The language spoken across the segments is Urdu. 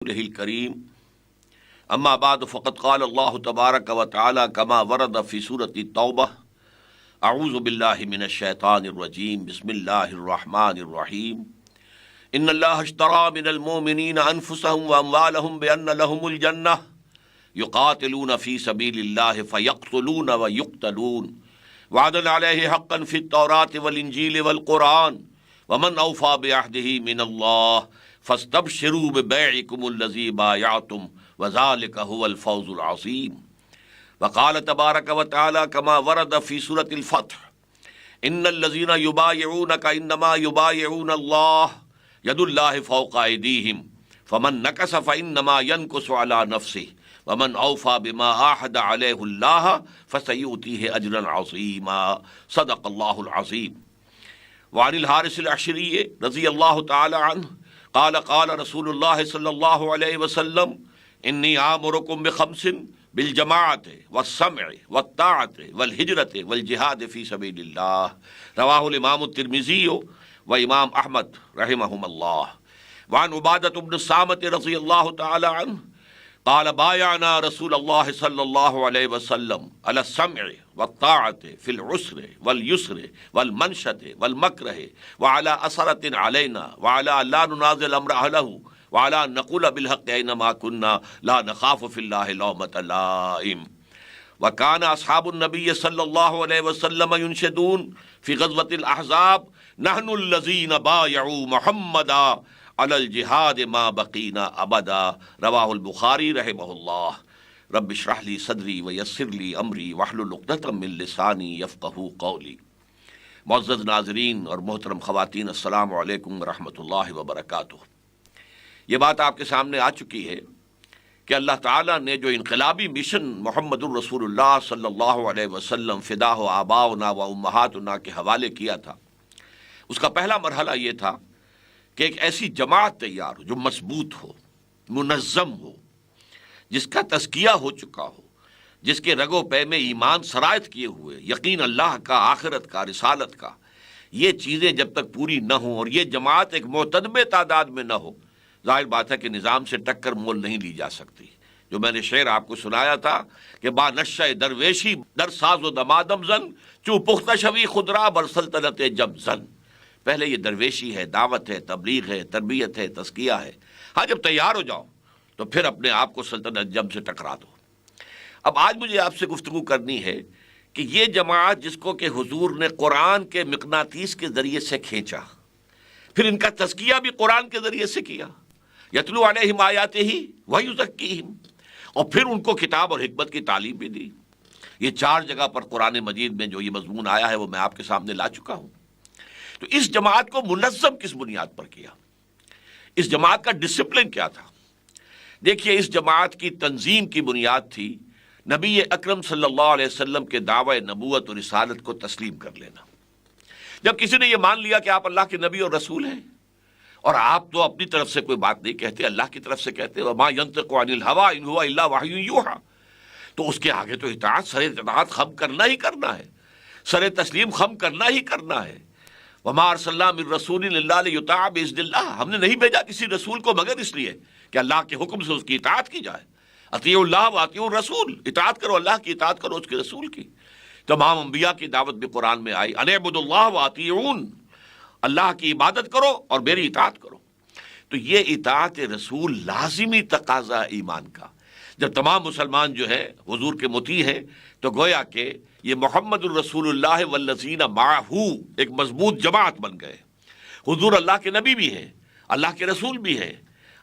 قوله الكريم اما بعد فقد قال الله تبارك وتعالى كما ورد في سورة التوبة اعوذ بالله من الشيطان الرجيم بسم الله الرحمن الرحيم ان الله اشترى من المؤمنين انفسهم واموالهم بان لهم الجنة يقاتلون في سبيل الله فيقتلون ويقتلون وعدا عليه حقا في التوراة والانجيل والقرآن ومن اوفى بعهده من الله فاستبشروا ببيعكم الذي بايعتم وذلك هو الفوز العظيم وقال تبارك وتعالى كما ورد في سورة الفتح ان الذين يبايعونك انما يبايعون الله يد الله فوق ايديهم فمن نكث فانما ينكث على نفسه ومن اوفى بما عاهد عليه الله فسيؤتيه اجرا عظيما صدق الله العظيم وعن الحارث العشری رضی اللہ تعالی عنہ قال قال رسول اللہ صلی اللہ علیہ وسلم انی آمرکم بخمس بالجماعت والسمع والطاعت والہجرت والجہاد فی سبیل اللہ رواہ الامام الترمذی و امام احمد رحمہم اللہ وعن عبادۃ بن الصامت رضی اللہ تعالی عنہ قال بايعنا رسول الله صلى الله عليه وسلم على السمع والطاعة في العسر واليسر والمنشة والمكره وعلى أثرة علينا وعلى لا ننازل أمر أهله وعلى أن نقول بالحق أينما كنا لا نخاف في الله لومة لائم وكان أصحاب النبي صلى الله عليه وسلم ينشدون في غزوة الأحزاب نحن الذين بايعوا محمدا علی الجہاد ما بقینا ابدا رواہ البخاری رحمہ اللہ رب اشرح لی صدری ویسر لی امری واحلل عقدۃ من لسانی یفقہوا قولی۔ معزز ناظرین اور محترم خواتین، السلام علیکم ورحمۃ اللہ وبرکاتہ۔ یہ بات آپ کے سامنے آ چکی ہے کہ اللہ تعالیٰ نے جو انقلابی مشن محمد الرسول اللہ صلی اللہ علیہ وسلم فداہ آباؤنا و امہاتنا کے حوالے کیا تھا، اس کا پہلا مرحلہ یہ تھا کہ ایک ایسی جماعت تیار ہو جو مضبوط ہو، منظم ہو، جس کا تزکیہ ہو چکا ہو، جس کے رگ و پے میں ایمان سرایت کیے ہوئے، یقین اللہ کا، آخرت کا، رسالت کا، یہ چیزیں جب تک پوری نہ ہوں اور یہ جماعت ایک معتدب تعداد میں نہ ہو، ظاہر بات ہے کہ نظام سے ٹکر مول نہیں لی جا سکتی۔ جو میں نے شعر آپ کو سنایا تھا کہ با نشہ درویشی در ساز و دمادم زن چو پختہ شوی خدرا بر سلطنت جب زن۔ پہلے یہ درویشی ہے، دعوت ہے، تبلیغ ہے، تربیت ہے، تزکیہ ہے۔ ہاں جب تیار ہو جاؤ تو پھر اپنے آپ کو سلطنت جم سے ٹکرا دو۔ اب آج مجھے آپ سے گفتگو کرنی ہے کہ یہ جماعت جس کو کہ حضور نے قرآن کے مقناطیس کے ذریعے سے کھینچا، پھر ان کا تزکیہ بھی قرآن کے ذریعے سے کیا، یتلو علیہم آیاتہ ویزکیہم، اور پھر ان کو کتاب اور حکمت کی تعلیم بھی دی۔ یہ 4 جگہ پر قرآن مجید میں جو یہ مضمون آیا ہے وہ میں آپ کے سامنے لا چکا ہوں۔ تو اس جماعت کو منظم کس بنیاد پر کیا؟ اس جماعت کا ڈسپلن کیا تھا؟ دیکھیے، اس جماعت کی تنظیم کی بنیاد تھی نبی اکرم صلی اللہ علیہ وسلم کے دعوی نبوت اور رسالت کو تسلیم کر لینا۔ جب کسی نے یہ مان لیا کہ آپ اللہ کے نبی اور رسول ہیں، اور آپ تو اپنی طرف سے کوئی بات نہیں کہتے، اللہ کی طرف سے کہتے، وما ينطق عن الهوى ان هو الا وحی یوحی، تو اس کے آگے تو اطاعت، سر اطاعت خم کرنا ہی کرنا ہے، سر تسلیم خم کرنا ہی کرنا ہے۔ وما ارسلنا من رسول الا لیطاع باذن اللہ، ہم نے نہیں بھیجا کسی رسول کو مگر اس لیے کہ اللہ کے حکم سے اس کی اطاعت کی جائے۔ اطیعوا اللہ واطیعوا الرسول، اطاعت کرو اللہ کی، اطاعت کرو اس کے رسول کی۔ تمام انبیاء کی دعوت بھی قرآن میں آئی، ان اعبدوا اللہ واطیعون، اللہ کی عبادت کرو اور میری اطاعت کرو۔ تو یہ اطاعت رسول لازمی تقاضا ایمان کا۔ جب تمام مسلمان جو ہے حضور کے مطیع ہیں تو گویا کہ یہ محمد الرسول اللہ والذین معہ ایک مضبوط جماعت بن گئے۔ حضور اللہ کے نبی بھی ہیں، اللہ کے رسول بھی ہیں،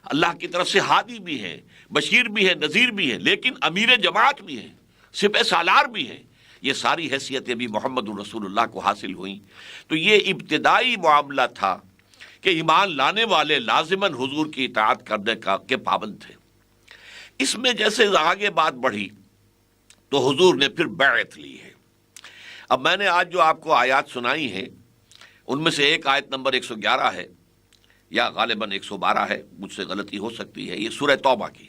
اللہ کی طرف سے ہادی بھی ہیں، بشیر بھی ہیں، نذیر بھی ہیں، لیکن امیر جماعت بھی ہیں، سپہ سالار بھی ہیں۔ یہ ساری حیثیتیں بھی محمد الرسول اللہ کو حاصل ہوئیں۔ تو یہ ابتدائی معاملہ تھا کہ ایمان لانے والے لازماً حضور کی اطاعت کرنے کے پابند تھے۔ اس میں جیسے آگے بات بڑھی تو حضور نے پھر بیعت لی ہے۔ اب میں نے آج جو آپ کو آیات سنائی ہیں ان میں سے ایک آیت نمبر 111 ہے، یا غالباً 112 ہے، مجھ سے غلطی ہو سکتی ہے، یہ سورہ توبہ کی۔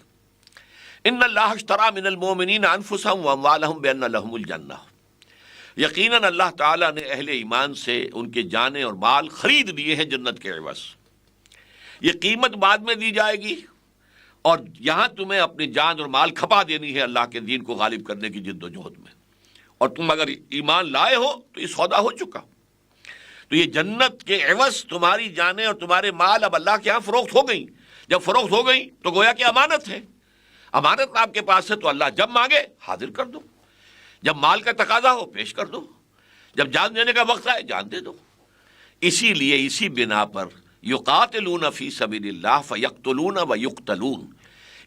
ان اللہ اشترى من المؤمنین انفسهم واموالهم بان لهم الجنہ، یقیناً اللہ تعالیٰ نے اہل ایمان سے ان کے جانیں اور مال خرید لیے ہیں جنت کے عوض۔ یہ قیمت بعد میں دی جائے گی اور یہاں تمہیں اپنی جان اور مال کھپا دینی ہے اللہ کے دین کو غالب کرنے کی جد و جہد میں، اور تم اگر ایمان لائے ہو تو یہ سودا ہو چکا۔ تو یہ جنت کے عوض تمہاری جانیں اور تمہارے مال اب اللہ کے ہاں فروخت ہو گئیں۔ جب فروخت ہو گئیں تو گویا کہ امانت ہے، امانت آپ کے پاس ہے، تو اللہ جب مانگے حاضر کر دو، جب مال کا تقاضا ہو پیش کر دو، جب جان دینے کا وقت آئے جان دے دو۔ اسی لیے اسی بنا پر یقاتلون فی سبیل اللہ فیقتلون ویقتلون،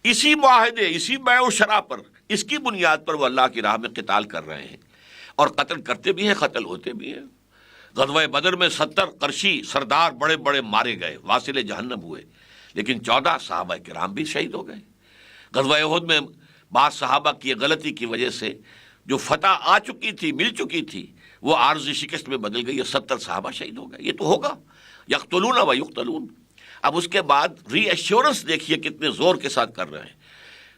اسی معاہدے، اسی بیع و شرع پر، اس کی بنیاد پر وہ اللہ کی راہ میں قتال کر رہے ہیں، اور قتل کرتے بھی ہیں، قتل ہوتے بھی ہیں۔ غزوہ بدر میں 70 قرشی سردار بڑے بڑے مارے گئے، واصل جہنم ہوئے، لیکن 14 صحابہ کرام بھی شہید ہو گئے۔ غزوہ احد میں بعض صحابہ کی غلطی کی وجہ سے جو فتح آ چکی تھی، مل چکی تھی، وہ عارضی شکست میں بدل گئی، 70 صحابہ شہید ہو گئے۔ یہ تو ہوگا، یقتلون و یقتلون۔ اب اس کے بعد ری ایشورنس دیکھیے کتنے زور کے ساتھ کر رہے ہیں،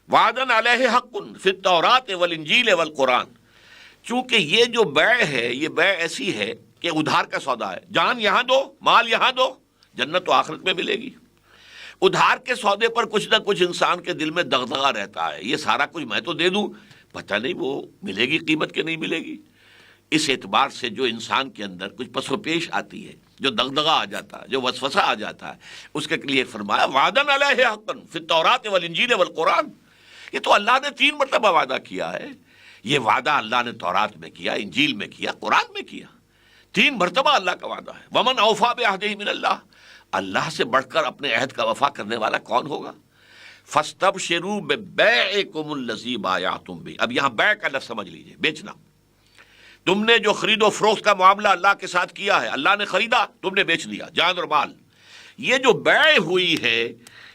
وعدن علیہ حق فی التوراۃ والانجیل والقرآن۔ چونکہ یہ جو بیع ہے، یہ بیع ایسی ہے کہ ادھار کا سودا ہے، جان یہاں دو، مال یہاں دو، جنت تو آخرت میں ملے گی۔ ادھار کے سودے پر کچھ نہ کچھ انسان کے دل میں دغدغہ رہتا ہے، یہ سارا کچھ میں تو دے دوں، پتہ نہیں وہ ملے گی قیمت کے نہیں ملے گی۔ اس اعتبار سے جو انسان کے اندر کچھ پس و پیش آتی ہے، جو دغدغہ آ جاتا ہے، جو وسوسہ آ جاتا ہے، اس کے لیے فرمایا وعدن علیہ حقا فی التوراۃ والانجیل والقرآن۔ یہ تو اللہ نے 3 مرتبہ وعدہ کیا ہے، یہ وعدہ اللہ نے تورات میں کیا، انجیل میں کیا، قرآن میں کیا، 3 مرتبہ اللہ کا وعدہ ہے۔ ومن اوفی بعہدہ من اللہ، اللہ سے بڑھ کر اپنے عہد کا وفا کرنے والا کون ہوگا؟ فاستبشروا ببیعکم الذی بایعتم بہ۔ اب یہاں بیع کا لفظ سمجھ لیجئے، بیچنا۔ تم نے جو خرید و فروخت کا معاملہ اللہ کے ساتھ کیا ہے، اللہ نے خریدا، تم نے بیچ لیا، جان اور مال۔ یہ جو بیع ہوئی ہے،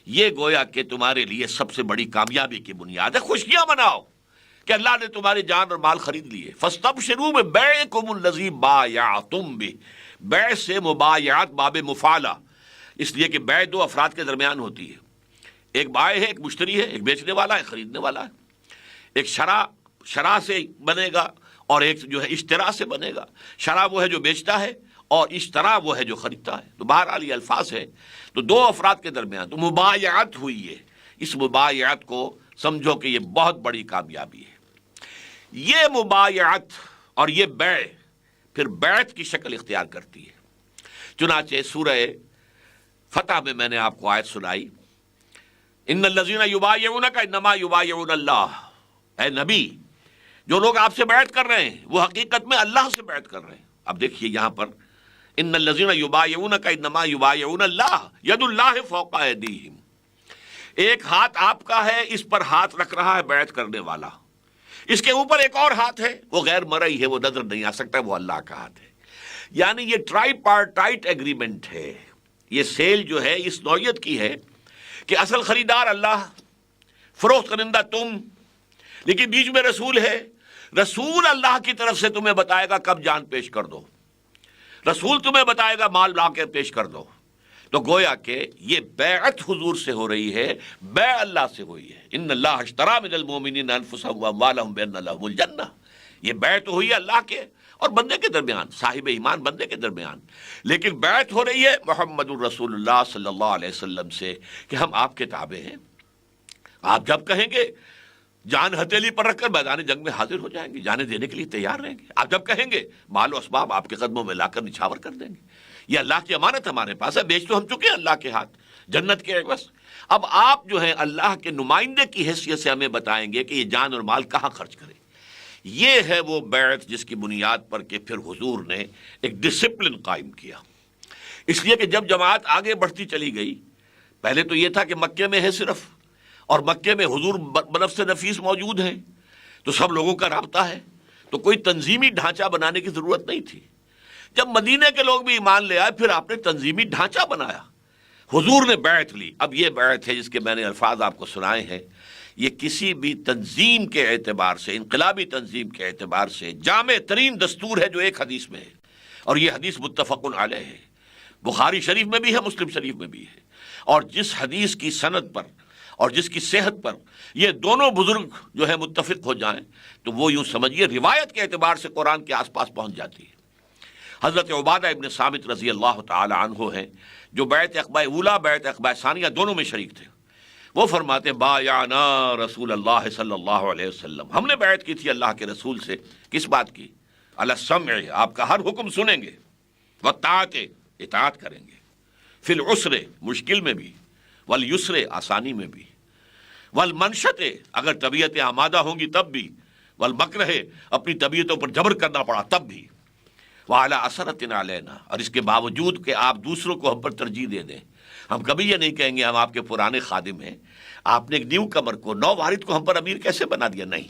یہ گویا کہ تمہارے لیے سب سے بڑی کامیابی کی بنیاد ہے۔ خوشیاں مناؤ کہ اللہ نے تمہاری جان اور مال خرید لیے۔ فاستبشروا ببیعکم الذی بایعتم بہ۔ بیع سے مبایعت باب مفعلہ، اس لیے کہ بیع 2 افراد کے درمیان ہوتی ہے، ایک بائع ہے، ایک مشتری ہے، ایک بیچنے والا ہے، خریدنے والا ہے۔ ایک شرع سے بنے گا اور ایک جو ہے اشترا سے بنے گا۔ شرع وہ ہے جو بیچتا ہے اور اشترا وہ ہے جو خریدتا ہے۔ تو بہرحال یہ الفاظ ہے، تو 2 افراد کے درمیان تو مبایعت ہوئی ہے۔ اس مبایعت کو سمجھو کہ یہ بہت بڑی کامیابی ہے۔ یہ مبایعت اور یہ بیع پھر بیعت کی شکل اختیار کرتی ہے۔ چنانچہ سورہ فتح میں میں نے آپ کو آیت سنائی، ان الذین یبایعونک انما یبایعون اللہ۔ اے نبی، جو لوگ آپ سے بیعت کر رہے ہیں وہ حقیقت میں اللہ سے بیعت کر رہے ہیں۔ اب دیکھیے یہاں پر ان الذین یبایعونک انما یبایعون اللہ ید اللہ فوق ایدیہم۔ ایک ہاتھ آپ کا ہے، اس پر ہاتھ رکھ رہا ہے بیعت کرنے والا، اس کے اوپر ایک اور ہاتھ ہے، وہ غیر مرئی ہے، وہ نظر نہیں آ سکتا، وہ اللہ کا ہاتھ ہے۔ یعنی یہ ٹرائی پارٹائٹ ایگریمنٹ ہے۔ یہ سیل جو ہے اس نوعیت کی ہے کہ اصل خریدار اللہ، فروخت کنندہ تم، لیکن بیچ میں رسول ہے۔ رسول اللہ کی طرف سے تمہیں بتائے گا کب جان پیش کر دو، رسول تمہیں بتائے گا مال لا کے پیش کر دو۔ تو گویا کہ یہ بیعت حضور سے ہو رہی ہے، بیع اللہ سے ہوئی ہے۔ ان اللہ اشتری من المؤمنین انفسهم واموالهم بان لهم الجنہ۔ یہ بیعت تو ہوئی ہے اللہ کے اور بندے کے درمیان، صاحب ایمان بندے کے درمیان، لیکن بیعت ہو رہی ہے محمد الرسول اللہ صلی اللہ علیہ وسلم سے کہ ہم آپ کے تابع ہیں۔ آپ جب کہیں گے جان ہتھیلی پر رکھ کر میدان جنگ میں حاضر ہو جائیں گے، جانے دینے کے لیے تیار رہیں گے۔ آپ جب کہیں گے مال و اسباب آپ کے قدموں میں لا کر نچھاور کر دیں گے۔ یہ اللہ کی امانت ہمارے پاس ہے، بیچ تو ہم چکے ہیں اللہ کے ہاتھ جنت کے عوض۔ اب آپ جو ہیں اللہ کے نمائندے کی حیثیت سے ہمیں بتائیں گے کہ یہ جان اور مال کہاں خرچ کریں۔ یہ ہے وہ بیعت جس کی بنیاد پر کہ پھر حضور نے ایک ڈسپلن قائم کیا۔ اس لیے کہ جب جماعت آگے بڑھتی چلی گئی، پہلے تو یہ تھا کہ مکے میں ہے صرف، اور مکے میں حضور بنفس نفیس موجود ہیں، تو سب لوگوں کا رابطہ ہے، تو کوئی تنظیمی ڈھانچہ بنانے کی ضرورت نہیں تھی۔ جب مدینے کے لوگ بھی ایمان لے آئے، پھر آپ نے تنظیمی ڈھانچہ بنایا، حضور نے بیعت لی۔ اب یہ بیعت ہے جس کے میں نے الفاظ آپ کو سنائے ہیں، یہ کسی بھی تنظیم کے اعتبار سے، انقلابی تنظیم کے اعتبار سے جامع ترین دستور ہے جو ایک حدیث میں ہے، اور یہ حدیث متفق علیہ ہے، بخاری شریف میں بھی ہے، مسلم شریف میں بھی ہے۔ اور جس حدیث کی سند پر اور جس کی صحت پر یہ دونوں بزرگ جو ہے متفق ہو جائیں تو وہ یوں سمجھیے روایت کے اعتبار سے قرآن کے آس پاس پہنچ جاتی ہے۔ حضرت عبادہ ابن صامت رضی اللہ تعالی عنہ ہیں جو بیعت عقبہ اولیٰ بیعت عقبہ ثانیہ دونوں میں شریک تھے۔ وہ فرماتے بایعنا رسول اللہ صلی اللہ علیہ وسلم، ہم نے بیعت کی تھی اللہ کے رسول سے، کس بات کی؟ علی السمع، آپ کا ہر حکم سنیں گے، والطاعت، اطاعت کریں گے، فی العسر، مشکل میں بھی، والیسر، آسانی میں بھی، والمنشط، اگر طبیعتیں آمادہ ہوں گی تب بھی، والمکرہ، اپنی طبیعتوں پر جبر کرنا پڑا تب بھی، وعلی اثرۃ علینا، اور اس کے باوجود کہ آپ دوسروں کو ہم پر ترجیح دے دیں، ہم کبھی یہ نہیں کہیں گے ہم آپ کے پرانے خادم ہیں، آپ نے ایک نیو کمر کو، نو وارد کو ہم پر امیر کیسے بنا دیا؟ نہیں،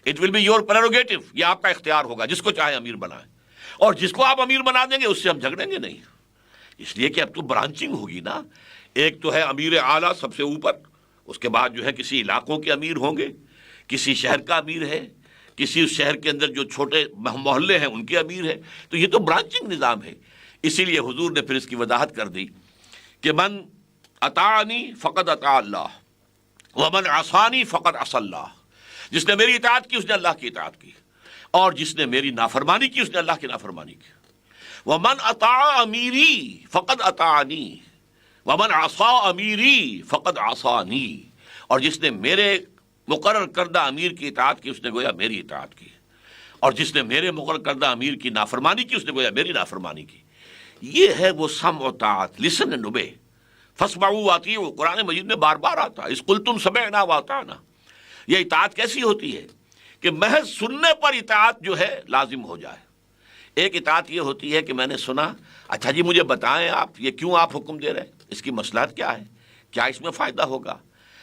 it will be your prerogative, یہ آپ کا اختیار ہوگا، جس کو چاہے امیر بنائیں، اور جس کو آپ امیر بنا دیں گے اس سے ہم جھگڑیں گے نہیں، اس لیے کہ اب تو برانچنگ ہوگی نا، ایک تو ہے امیر اعلیٰ سب سے اوپر، اس کے بعد جو ہے کسی علاقوں کے امیر ہوں گے، کسی شہر کا امیر ہے، کسی اس شہر کے اندر جو چھوٹے محلے ہیں ان کے امیر ہے، تو یہ تو برانچنگ نظام ہے۔ اسی لیے حضور نے پھر اس کی وضاحت کر دی کہ من اطاعنی فقد اطاع اللہ ومن عصانی فقد عصى اللہ، جس نے میری اطاعت کی اس نے اللہ کی اطاعت کی، اور جس نے میری نافرمانی کی اس نے اللہ کی نافرمانی کی۔ ومن اطاع امیری فقد اطاعنی ومن عصى امیری فقد عصانی، اور جس نے میرے مقرر کردہ امیر کی اطاعت کی اس نے گویا میری اطاعت کی، اور جس نے میرے مقرر کردہ امیر کی نافرمانی کی اس نے گویا میری نافرمانی کی۔ یہ ہے وہ سمع و طاعت، لسن اینڈ اوبے، فاسمعوا واطیعوا، قرآن مجید میں بار بار آتا ہے، اذ قلتم سمعنا واطعنا۔ یہ اطاعت کیسی ہوتی ہے کہ محض سننے پر اطاعت جو ہے لازم ہو جائے۔ ایک اطاعت یہ ہوتی ہے کہ میں نے سنا، اچھا جی مجھے بتائیں آپ یہ کیوں آپ حکم دے رہے ہیں، اس کی مصلحت کیا ہے، کیا اس میں فائدہ ہوگا،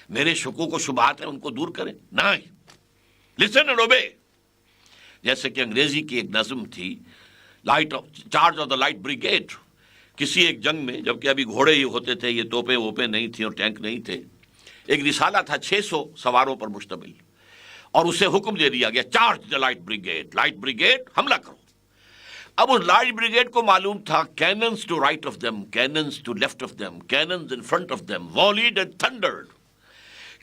میرے شکوک و شبہات ہیں ان کو دور کریں، نہیں، لسن اینڈ اوبے۔ جیسے کہ انگریزی کی ایک نظم تھی، charge of the light brigade, کسی ایک جنگ میں، جبکہ ابھی گھوڑے ہی ہوتے تھے، یہ توپیں ووپیں نہیں تھیں اور ٹینک نہیں تھے، ایک رسالہ تھا 600 سواروں پر مشتمل، اور اسے حکم دے دیا گیا charge the light brigade, light brigade حملہ کرو۔ اب اس لائٹ بریگیڈ کو معلوم تھا cannons to right of them, cannons to left of them, cannons in front of them, volleyed and thundered,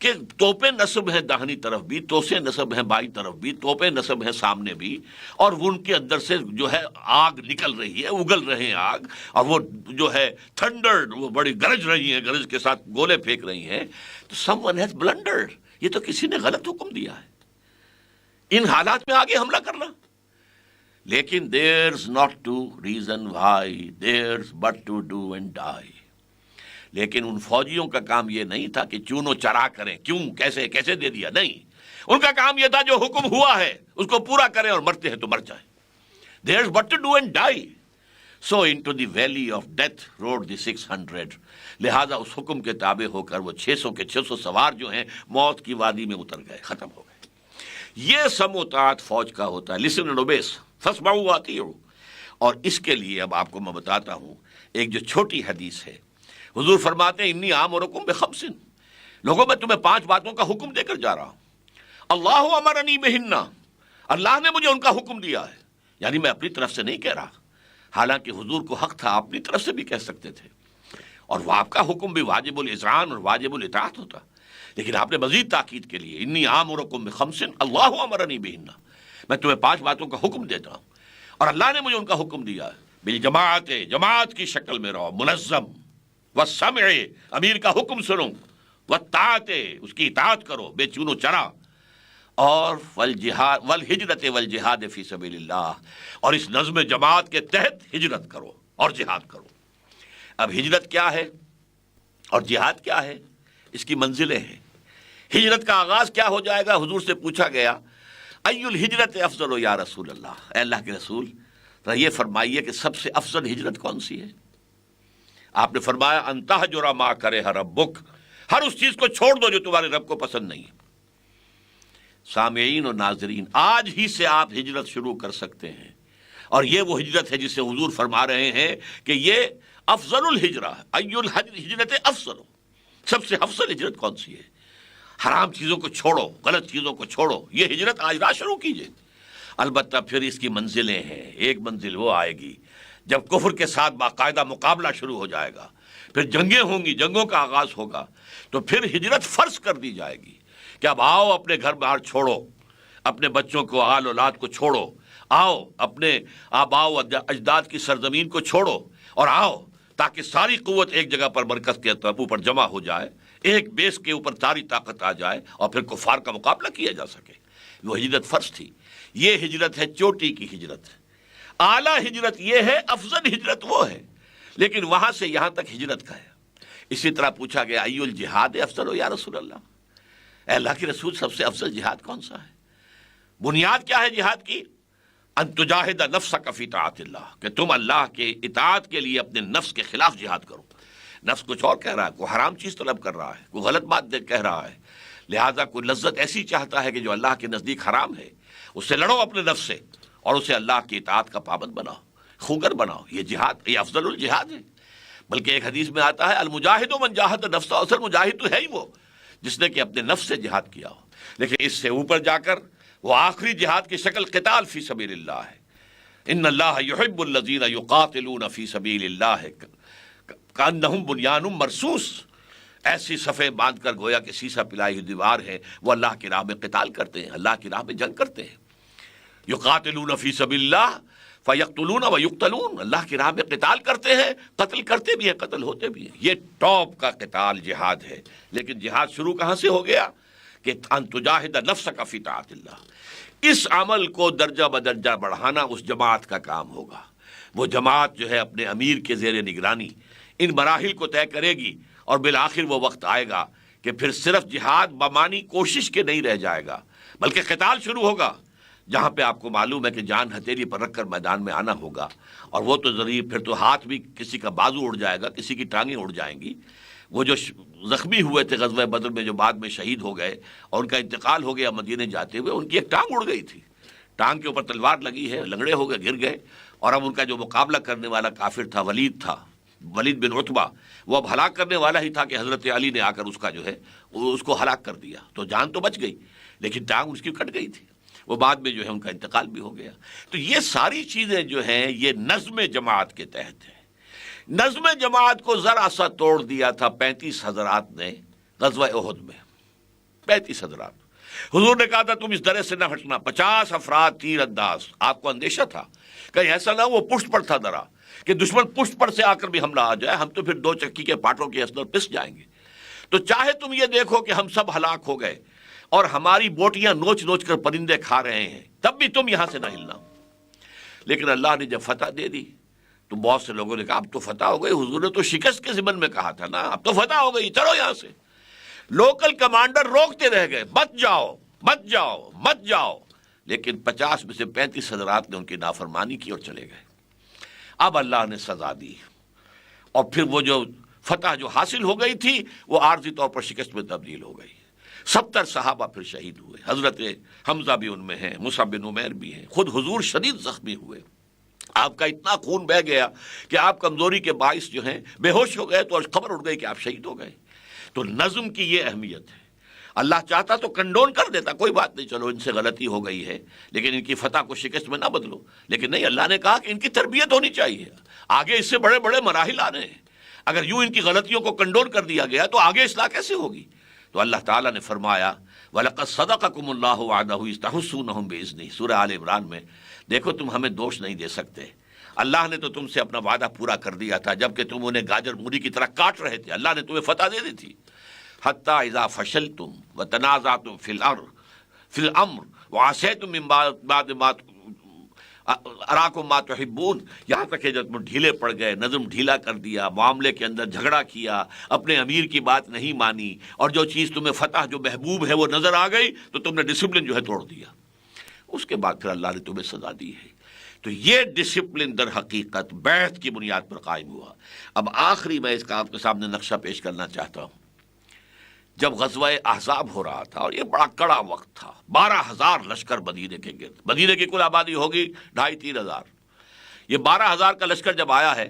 کہ توپیں نصب ہیں داہنی طرف بھی، توسیں نصب ہیں بائیں طرف بھی، توپیں نصب ہیں سامنے بھی، اور وہ ان کے اندر سے جو ہے آگ نکل رہی ہے، اگل رہے ہیں آگ، اور وہ جو ہے تھنڈرڈ، وہ بڑی گرج رہی ہیں، گرج کے ساتھ گولے پھینک رہی ہیں، تو سم ون ہیز بلنڈرڈ، یہ تو کسی نے غلط حکم دیا ہے ان حالات میں آگے حملہ کرنا۔ لیکن there's not to reason why, there's but to do and die۔ لیکن ان فوجیوں کا کام یہ نہیں تھا کہ چون و چرا کریں، کیوں کیسے دے دیا، نہیں، ان کا کام یہ تھا جو حکم ہوا ہے اس کو پورا کریں، اور مرتے ہیں تو مر جائیں۔ there's but to do and die۔ so into the valley of death rode the 600۔ لہذا اس حکم کے تابع ہو کر وہ 600 کے 600 سوار جو ہیں موت کی وادی میں اتر گئے، ختم ہو گئے۔ یہ سمع و طاعت فوج کا ہوتا ہے، لسن اینڈ اوبے، فاسمعوا واطیعوا۔ اور اس کے لیے اب آپ کو میں بتاتا ہوں ایک جو چھوٹی حدیث ہے، حضور فرماتے ہیں انی آمرکم بخمس، لوگوں میں تمہیں 5 باتوں کا حکم دے کر جا رہا ہوں، اللہ امرنی بہن، اللہ نے مجھے ان کا حکم دیا ہے، یعنی میں اپنی طرف سے نہیں کہہ رہا، حالانکہ حضور کو حق تھا اپنی طرف سے بھی کہہ سکتے تھے، اور وہ آپ کا حکم بھی واجب الاذعان اور واجب الاطاعت ہوتا، لیکن آپ نے مزید تاکید کے لیے انی آمرکم بخمس اللہ امرنی بہن، میں تمہیں 5 باتوں کا حکم دیتا ہوں، اور اللہ نے مجھے ان کا حکم دیا ہے، بالجماعت، جماعت کی شکل میں رہو، منظم، والسمع، امیر کا حکم سنو، والطاعت، اس کی اطاعت کرو بے چون و چرا، اور والجہاد والہجرت والجہاد فی سبیل اللہ، اور اس نظم جماعت کے تحت ہجرت کرو اور جہاد کرو۔ اب ہجرت کیا ہے اور جہاد کیا ہے، اس کی منزلیں ہیں۔ ہجرت کا آغاز کیا ہو جائے گا، حضور سے پوچھا گیا ای الہجرت افضل یا رسول اللہ، اے اللہ کے رسول یہ فرمائیے کہ سب سے افضل ہجرت کون سی ہے؟ آپ نے فرمایا ان تہجر ما کرہ ربک، ہر اس چیز کو چھوڑ دو جو تمہارے رب کو پسند نہیں۔ سامعین و ناظرین، آج ہی سے آپ ہجرت شروع کر سکتے ہیں، اور یہ وہ ہجرت ہے جسے حضور فرما رہے ہیں کہ یہ افضل الہجرہ، ای الہجرت افضل، سب سے افضل ہجرت کون سی ہے؟ حرام چیزوں کو چھوڑو، غلط چیزوں کو چھوڑو، یہ ہجرت آج رات شروع کیجئے۔ البتہ پھر اس کی منزلیں ہیں، ایک منزل وہ آئے گی جب کفر کے ساتھ باقاعدہ مقابلہ شروع ہو جائے گا، پھر جنگیں ہوں گی، جنگوں کا آغاز ہوگا، تو پھر ہجرت فرض کر دی جائے گی کہ اب آؤ اپنے گھر باہر چھوڑو، اپنے بچوں کو، آل اولاد کو چھوڑو، آؤ اپنے آباء و اجداد کی سرزمین کو چھوڑو، اور آؤ تاکہ ساری قوت ایک جگہ پر مرکز کے اوپر جمع ہو جائے۔ ایک بیس کے اوپر ساری طاقت آ جائے اور پھر کفار کا مقابلہ کیا جا سکے. وہ ہجرت فرض تھی. یہ ہجرت ہے چوٹی کی ہجرت. اعلیٰ ہجرت یہ ہے، افضل ہجرت وہ ہے، لیکن وہاں سے یہاں تک ہجرت کا ہے. اسی طرح پوچھا گیا ای الجہاد افضل یا رسول اللہ، اے اللہ کے رسول سب سے افضل جہاد کون سا ہے؟ بنیاد کیا ہے جہاد کی؟ ان تجاہد نفسک فی طاعت اللہ، کہ تم اللہ کے اطاعت کے لیے اپنے نفس کے خلاف جہاد کرو. نفس کچھ اور کہہ رہا ہے، کوئی حرام چیز طلب کر رہا ہے، کوئی غلط بات کہہ رہا ہے، لہذا کوئی لذت ایسی چاہتا ہے کہ جو اللہ کے نزدیک حرام ہے، اس سے لڑو اپنے نفس سے اور اسے اللہ کی اطاعت کا پابند بناؤ، خوگر بناؤ. یہ جہاد، یہ افضل الجہاد ہے. بلکہ ایک حدیث میں آتا ہے المجاہد من جاہد نفسہ، اصل مجاہد تو ہے ہی وہ جس نے کہ اپنے نفس سے جہاد کیا ہو. لیکن اس سے اوپر جا کر وہ آخری جہاد کی شکل قتال فی سبیل اللہ ہے. ان اللہ یحب الذین یقاتلون فی سبیل اللہ کأنہم بنیان مرصوص. ایسی صفیں باندھ کر گویا کہ سیسا پلائی ہوئی دیوار ہے، وہ اللہ کی راہ میں قتال کرتے ہیں، اللہ کی راہ میں جنگ کرتے ہیں. یقاتلون فی سبیل اللہ فیقتلون ویقتلون، اللہ کی راہ میں قتال کرتے ہیں، قتل کرتے بھی ہیں، قتل ہوتے بھی ہیں. یہ ٹاپ کا قتال جہاد ہے. لیکن جہاد شروع کہاں سے ہو گیا؟ کہ ان تجاہد نفسک فی طاعت اللہ. اس عمل کو درجہ بدرجہ بڑھانا اس جماعت کا کام ہوگا. وہ جماعت جو ہے اپنے امیر کے زیر نگرانی ان مراحل کو طے کرے گی، اور بالآخر وہ وقت آئے گا کہ پھر صرف جہاد بمانی کوشش کے نہیں رہ جائے گا، بلکہ قتال شروع ہوگا، جہاں پہ آپ کو معلوم ہے کہ جان ہتھیلی پر رکھ کر میدان میں آنا ہوگا. اور وہ تو ضرور پھر تو ہاتھ بھی، کسی کا بازو اڑ جائے گا، کسی کی ٹانگیں اڑ جائیں گی. وہ جو زخمی ہوئے تھے غزوہ بدر میں، جو بعد میں شہید ہو گئے اور ان کا انتقال ہو گیا مدینے جاتے ہوئے، ان کی ایک ٹانگ اڑ گئی تھی، ٹانگ کے اوپر تلوار لگی ہے، لنگڑے ہو گئے، گر گئے. اور اب ان کا جو مقابلہ کرنے والا کافر تھا، ولید بن عتبہ، وہ اب ہلاک کرنے والا ہی تھا کہ حضرت علی نے آ کر اس کا جو ہے اس کو ہلاک کر دیا. تو جان تو بچ گئی لیکن ٹانگ اس کی کٹ گئی تھی. وہ بعد میں جو ہے ان کا انتقال بھی ہو گیا. تو یہ ساری چیزیں جو ہیں یہ نظم جماعت کے تحت ہیں. نظم جماعت کو ذرا سا توڑ دیا تھا 35 حضرات نے غزوہ احد میں. 35 حضرات. حضور نے کہا تھا تم اس درے سے نہ ہٹنا. 50 افراد تیر انداز. آپ کو اندیشہ تھا کہیں ایسا نہ وہ پشت پر تھا درا کہ دشمن پشت پر سے آ کر بھی حملہ آ جائے، ہم تو پھر 2 چکی کے پاٹوں کے اندر پس جائیں گے. تو چاہے تم یہ دیکھو کہ ہم سب ہلاک ہو گئے اور ہماری بوٹیاں نوچ نوچ کر پرندے کھا رہے ہیں، تب بھی تم یہاں سے نہ ہلنا. لیکن اللہ نے جب فتح دے دی تو بہت سے لوگوں نے کہا اب تو فتح ہو گئی، حضور نے تو شکست کے ضمن میں کہا تھا نا، اب تو فتح ہو گئی، چلو یہاں سے. لوکل کمانڈر روکتے رہ گئے، مت جاؤ مت جاؤ مت جاؤ. لیکن 50 میں سے 35 حضرات نے ان کی نافرمانی کی اور چلے گئے. اب اللہ نے سزا دی اور پھر وہ جو فتح جو حاصل ہو گئی تھی وہ عارضی طور پر شکست میں تبدیل ہو گئی. 70 صحابہ پھر شہید ہوئے. حضرت حمزہ بھی ان میں ہیں، مصعب بن عمیر بھی ہیں. خود حضور شدید زخمی ہوئے، آپ کا اتنا خون بہہ گیا کہ آپ کمزوری کے باعث جو ہیں بے ہوش ہو گئے، تو خبر اٹھ گئی کہ آپ شہید ہو گئے. تو نظم کی یہ اہمیت ہے. اللہ چاہتا تو کنڈون کر دیتا، کوئی بات نہیں، چلو ان سے غلطی ہو گئی ہے لیکن ان کی فتح کو شکست میں نہ بدلو. لیکن نہیں، اللہ نے کہا کہ ان کی تربیت ہونی چاہیے، آگے اس سے بڑے بڑے مراحل آنے ہیں. اگر یوں ان کی غلطیوں کو کنڈون کر دیا گیا تو آگے اصلاح کیسے ہوگی؟ تو اللہ تعالیٰ نے فرمایا وَلَقَدْ صَدَقَكُمُ اللَّهُ وَعْدَهُ إِذْ تَحُسُّونَهُم بِإِذْنِهِ. سورہ آل عمران میں دیکھو، تم ہمیں دوش نہیں دے سکتے، اللہ نے تو تم سے اپنا وعدہ پورا کر دیا تھا جبکہ تم انہیں گاجر مولی کی طرح کاٹ رہے تھے. اللہ نے تمہیں فتح دے دی تھی. حتیٰ اذا فشلتم وتنازعتم فی الامر وعصیتم من بعد ما اراکم ما تحبون. یہاں تک کہ جب تم ڈھیلے پڑ گئے، نظم ڈھیلا کر دیا، معاملے کے اندر جھگڑا کیا، اپنے امیر کی بات نہیں مانی، اور جو چیز تمہیں فتح جو محبوب ہے وہ نظر آ گئی تو تم نے ڈسپلن جو ہے توڑ دیا. اس کے بعد پھر اللہ نے تمہیں سزا دی ہے. تو یہ ڈسپلن در حقیقت بیعت کی بنیاد پر قائم ہوا. اب آخری میں اس کا آپ کے سامنے نقشہ پیش کرنا چاہتا ہوں. جب غزوہ احزاب ہو رہا تھا اور یہ بڑا کڑا وقت تھا، 12,000 لشکر مدینے کے گرد، مدینے کی کل آبادی ہوگی 2,500-3 ہزار. یہ 12,000 کا لشکر جب آیا ہے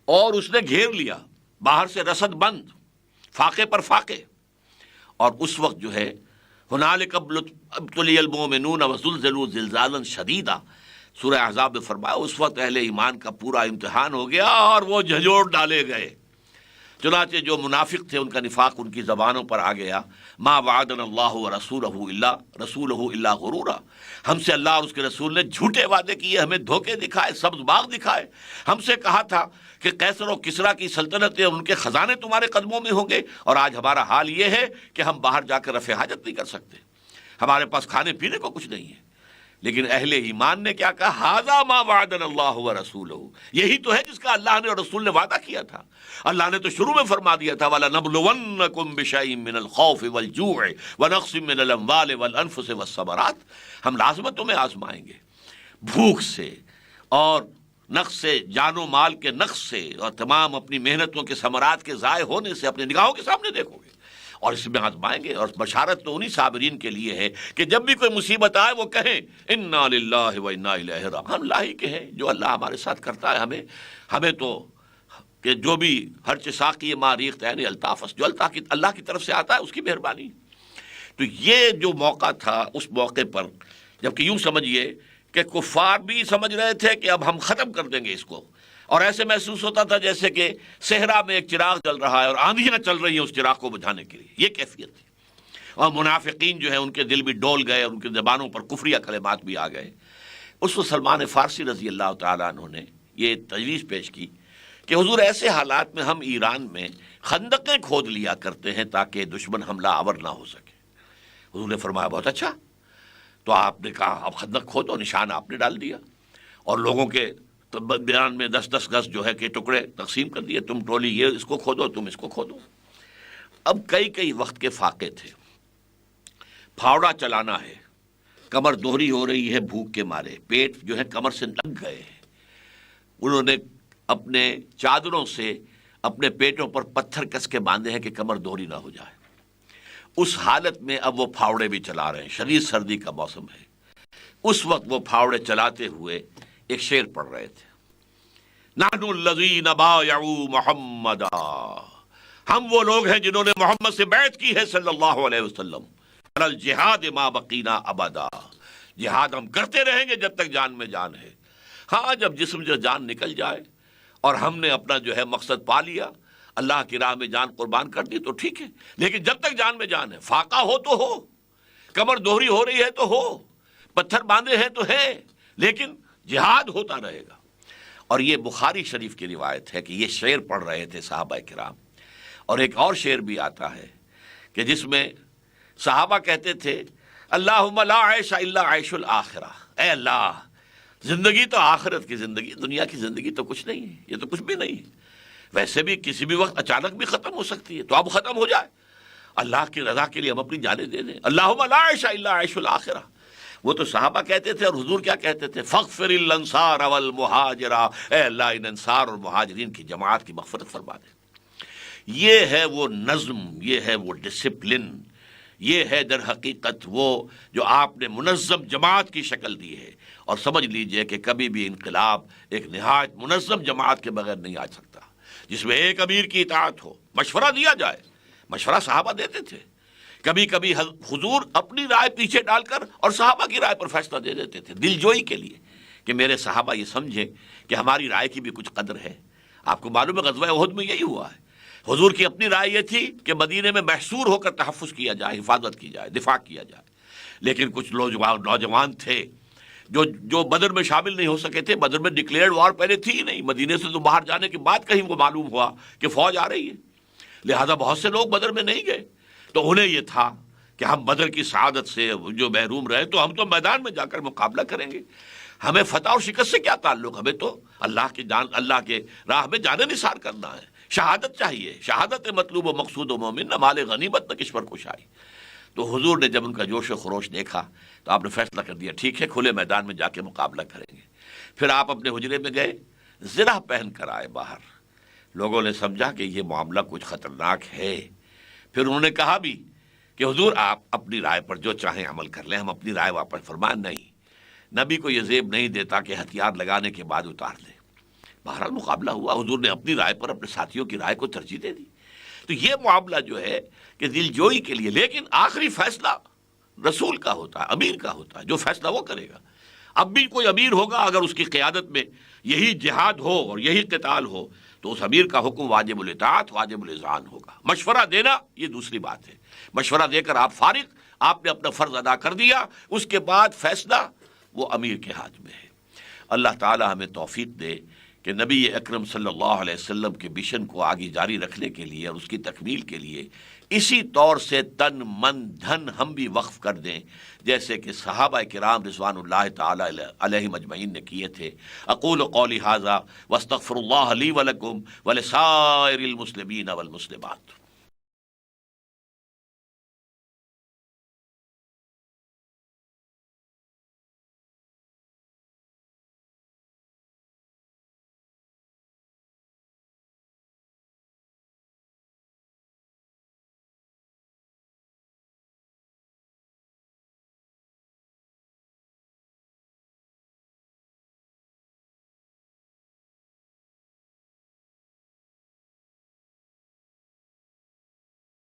اور اس نے گھیر لیا، باہر سے رسد بند، فاقے پر فاقے. اور اس وقت جو ہے ہنالک ابتلی المؤمنون وزلزلوا زلزالا شدیدا، سورہ احزاب میں فرمایا اس وقت اہل ایمان کا پورا امتحان ہو گیا اور وہ جھنجھوڑ ڈالے گئے. چنانچہ جو منافق تھے ان کا نفاق ان کی زبانوں پر آ گیا، ما وعدنا اللہ رسولہ الا غرورا، ہم سے اللہ اور اس کے رسول نے جھوٹے وعدے کیے، ہمیں دھوکے دکھائے، سبز باغ دکھائے، ہم سے کہا تھا کہ قیصر و کسریٰ کی سلطنتیں اور ان کے خزانے تمہارے قدموں میں ہوں گے، اور آج ہمارا حال یہ ہے کہ ہم باہر جا کر رفع حاجت نہیں کر سکتے، ہمارے پاس کھانے پینے کو کچھ نہیں ہے۔ لیکن اہل ایمان نے کیا کہا؟ ھذا ما وعدنا اللہ ورسولہ، یہی تو ہے جس کا اللہ نے اور رسول نے وعدہ کیا تھا۔ اللہ نے تو شروع میں فرما دیا تھا وَلَنَبْلُوَنَّكُمْ بِشَيْءٍ مِّنَ الْخَوْفِ وَالْجُوعِ وَنَقْصٍ مِّنَ الْأَمْوَالِ وَالْأَنفُسِ وَالثَّمَرَاتِ، ہم لازمت تمہیں آزمائیں گے، بھوک سے اور نقص سے، جان و مال کے نقص سے، اور تمام اپنی محنتوں کے ثمرات کے ضائع ہونے سے اپنے نگاہوں کے سامنے دیکھو گے، اور اس میں آزمائیں گے۔ اور بشارت تو انہی صابرین کے لیے ہے کہ جب بھی کوئی مصیبت آئے وہ کہیں انا للہ و انا الیہ راجعون، ہم اللہ ہی کے ہیں، جو اللہ ہمارے ساتھ کرتا ہے ہمیں تو کہ جو بھی ہر ساقی ماریخ یعنی الطافس، جو اللہ کی طرف سے آتا ہے اس کی مہربانی۔ تو یہ جو موقع تھا، اس موقع پر جبکہ یوں سمجھیے کہ کفار بھی سمجھ رہے تھے کہ اب ہم ختم کر دیں گے اس کو، اور ایسے محسوس ہوتا تھا جیسے کہ صحرا میں ایک چراغ جل رہا ہے اور آندھیاں چل رہی ہیں اس چراغ کو بجھانے کے لیے، یہ کیفیت تھی۔ اور منافقین جو ہیں ان کے دل بھی ڈول گئے، ان کی زبانوں پر کفریہ کلمات بھی آ گئے۔ اس وقت سلمان فارسی رضی اللہ تعالیٰ عنہ نے یہ تجویز پیش کی کہ حضور ایسے حالات میں ہم ایران میں خندقیں کھود لیا کرتے ہیں تاکہ دشمن حملہ آور نہ ہو سکے۔ حضور نے فرمایا بہت اچھا، تو آپ نے کہا اب خندق کھودو، نشان آپ نے ڈال دیا، اور لوگوں کے بیان میں 10-10 گز جو ہے کہ ٹکڑے تقسیم کر دیے، تم ٹولی یہ اس کو کھودو، تم اس کو کھودو۔ اب کئی وقت کے فاقے تھے، پھاوڑا چلانا ہے، کمر دوہری ہو رہی ہے بھوک کے مارے، پیٹ جو ہے کمر سے لگ گئے ہیں، انہوں نے اپنے چادروں سے اپنے پیٹوں پر پتھر کس کے باندھے ہیں کہ کمر دوہری نہ ہو جائے۔ اس حالت میں اب وہ پھاوڑے بھی چلا رہے ہیں، شدید سردی کا موسم ہے۔ اس وقت وہ پھاوڑے چلاتے ہوئے ایک شعر پڑھ رہے تھے، نحن الذین بایعوا محمدا، ہم وہ لوگ ہیں جنہوں نے محمد سے بیعت کی ہے صلی اللہ علیہ وسلم، علی الجہاد ما بقینا ابدا، جہاد ہم کرتے رہیں گے جب تک جان میں جان ہے۔ ہاں جب جسم سے جان نکل جائے اور ہم نے اپنا جو ہے مقصد پا لیا، اللہ کی راہ میں جان قربان کر دی تو ٹھیک ہے، لیکن جب تک جان میں جان ہے، فاقہ ہو تو ہو، کمر دوہری ہو رہی ہے تو ہو، پتھر باندھے ہیں تو ہے، لیکن جہاد ہوتا رہے گا۔ اور یہ بخاری شریف کی روایت ہے کہ یہ شعر پڑھ رہے تھے صحابہ کرام۔ اور ایک اور شعر بھی آتا ہے کہ جس میں صحابہ کہتے تھے اللہم لا عیش الا عیش الآخرہ، اے اللہ زندگی تو آخرت کی زندگی، دنیا کی زندگی تو کچھ نہیں ہے، یہ تو کچھ بھی نہیں ہے، ویسے بھی کسی بھی وقت اچانک بھی ختم ہو سکتی ہے، تو اب ختم ہو جائے، اللہ کی رضا کے لیے ہم اپنی جانیں دے دیں۔ اللہم لا عیش الا عیش الآخرہ، وہ تو صحابہ کہتے تھے، اور حضور کیا کہتے تھے؟ فاغفر الانصار والمہاجر، اے اللہ ان انصار اور مہاجرین کی جماعت کی مغفرت فرما دے۔ یہ ہے وہ نظم، یہ ہے وہ ڈسپلن، یہ ہے در حقیقت وہ جو آپ نے منظم جماعت کی شکل دی ہے۔ اور سمجھ لیجئے کہ کبھی بھی انقلاب ایک نہایت منظم جماعت کے بغیر نہیں آ سکتا، جس میں ایک امیر کی اطاعت ہو، مشورہ دیا جائے، مشورہ صحابہ دیتے تھے، کبھی کبھی حضور اپنی رائے پیچھے ڈال کر اور صحابہ کی رائے پر فیصلہ دے دیتے تھے، دل جوئی کے لیے کہ میرے صحابہ یہ سمجھیں کہ ہماری رائے کی بھی کچھ قدر ہے۔ آپ کو معلوم ہے غزوہ احد میں یہی ہوا ہے، حضور کی اپنی رائے یہ تھی کہ مدینے میں محصور ہو کر تحفظ کیا جائے، حفاظت کی جائے، دفاع کیا جائے، لیکن کچھ نوجوان تھے جو بدر میں شامل نہیں ہو سکے تھے، بدر میں ڈکلیئرڈ وار پہلے تھی ہی نہیں، مدینے سے تو باہر جانے کے بعد کہیں کو معلوم ہوا کہ فوج آ رہی ہے، لہذا بہت سے لوگ بدر میں نہیں گئے، تو انہیں یہ تھا کہ ہم بدر کی سعادت سے جو محروم رہے تو ہم تو میدان میں جا کر مقابلہ کریں گے، ہمیں فتح اور شکست سے کیا تعلق، ہمیں تو اللہ کے راہ میں جان نثار کرنا ہے، شہادت چاہیے، شہادت مطلوب و مقصود و مومن، نہ مال غنیمت نہ کشور کشائی۔ تو حضور نے جب ان کا جوش و خروش دیکھا تو آپ نے فیصلہ کر دیا ٹھیک ہے، کھلے میدان میں جا کے مقابلہ کریں گے۔ پھر آپ اپنے حجرے میں گئے، زرہ پہن کر آئے باہر، لوگوں نے سمجھا کہ یہ معاملہ کچھ خطرناک ہے، پھر انہوں نے کہا بھی کہ حضور آپ اپنی رائے پر جو چاہیں عمل کر لیں، ہم اپنی رائے واپس فرمائیں نہیں، نبی کو یہ زیب نہیں دیتا کہ ہتھیار لگانے کے بعد اتار دے۔ بہرحال مقابلہ ہوا، حضور نے اپنی رائے پر اپنے ساتھیوں کی رائے کو ترجیح دے دی۔ تو یہ معاملہ جو ہے کہ دل جوئی کے لیے، لیکن آخری فیصلہ رسول کا ہوتا ہے، امیر کا ہوتا ہے، جو فیصلہ وہ کرے گا۔ اب بھی کوئی امیر ہوگا اگر اس کی قیادت میں یہی جہاد ہو اور یہی قتال ہو تو اس امیر کا حکم واجب الاطاعت واجب الاذعان ہوگا۔ مشورہ دینا یہ دوسری بات ہے، مشورہ دے کر آپ فارغ، آپ نے اپنا فرض ادا کر دیا، اس کے بعد فیصلہ وہ امیر کے ہاتھ میں ہے۔ اللہ تعالی ہمیں توفیق دے کہ نبی اکرم صلی اللہ علیہ وسلم کے مشن کو آگے جاری رکھنے کے لیے اور اس کی تکمیل کے لیے اسی طور سے تن من دھن ہم بھی وقف کر دیں جیسے کہ صحابہ کرام رضوان اللہ تعالی علیہم اجمعین نے کیے تھے۔ اقول قولی ھذا واستغفر اللہ لی ولکم ولسائر المسلمین والمسلمات۔